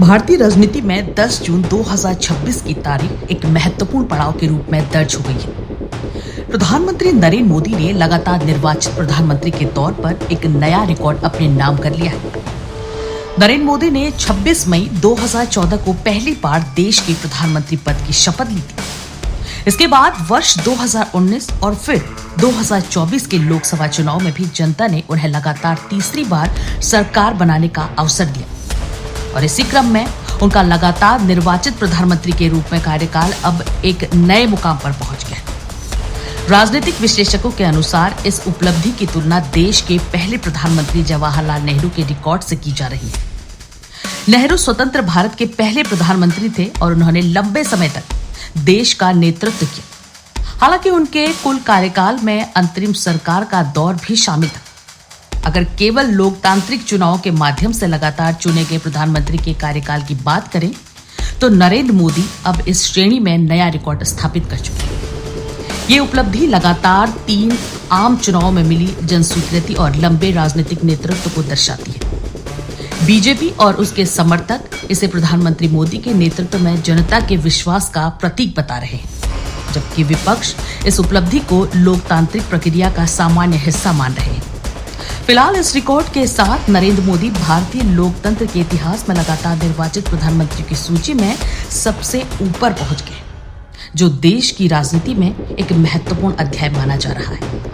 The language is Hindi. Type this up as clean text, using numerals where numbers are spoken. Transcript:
भारतीय राजनीति में 10 जून 2026 की तारीख एक महत्वपूर्ण पड़ाव के रूप में दर्ज हो गई है। प्रधानमंत्री नरेंद्र मोदी ने लगातार निर्वाचित प्रधानमंत्री के तौर पर एक नया रिकॉर्ड अपने नाम कर लिया है। नरेंद्र मोदी ने 26 मई 2014 को पहली बार देश के प्रधानमंत्री पद की शपथ ली थी। इसके बाद वर्ष 2019 और फिर 2024 के लोकसभा चुनाव में भी जनता ने उन्हें लगातार तीसरी बार सरकार बनाने का अवसर दिया और इसी क्रम में उनका लगातार निर्वाचित प्रधानमंत्री के रूप में कार्यकाल अब एक नए मुकाम पर पहुंच गया। राजनीतिक विश्लेषकों के अनुसार इस उपलब्धि की तुलना देश के पहले प्रधानमंत्री जवाहरलाल नेहरू के रिकॉर्ड से की जा रही है। नेहरू स्वतंत्र भारत के पहले प्रधानमंत्री थे और उन्होंने लंबे समय तक देश का नेतृत्व किया। हालांकि उनके कुल कार्यकाल में अंतरिम सरकार का दौर भी शामिल था। अगर केवल लोकतांत्रिक चुनाव के माध्यम से लगातार चुने गए प्रधानमंत्री के कार्यकाल की बात करें तो नरेंद्र मोदी अब इस श्रेणी में नया रिकॉर्ड स्थापित कर चुके हैं। ये उपलब्धि लगातार 3 आम चुनाव में मिली जनस्वीकृति और लंबे राजनीतिक नेतृत्व को दर्शाती है। बीजेपी और उसके समर्थक इसे प्रधानमंत्री मोदी के नेतृत्व में जनता के विश्वास का प्रतीक बता रहे हैं, जबकि विपक्ष इस उपलब्धि को लोकतांत्रिक प्रक्रिया का सामान्य हिस्सा मान रहे हैं। फिलहाल इस रिकॉर्ड के साथ नरेंद्र मोदी भारतीय लोकतंत्र के इतिहास में लगातार निर्वाचित प्रधानमंत्री की सूची में सबसे ऊपर पहुंच गए, जो देश की राजनीति में एक महत्वपूर्ण अध्याय माना जा रहा है।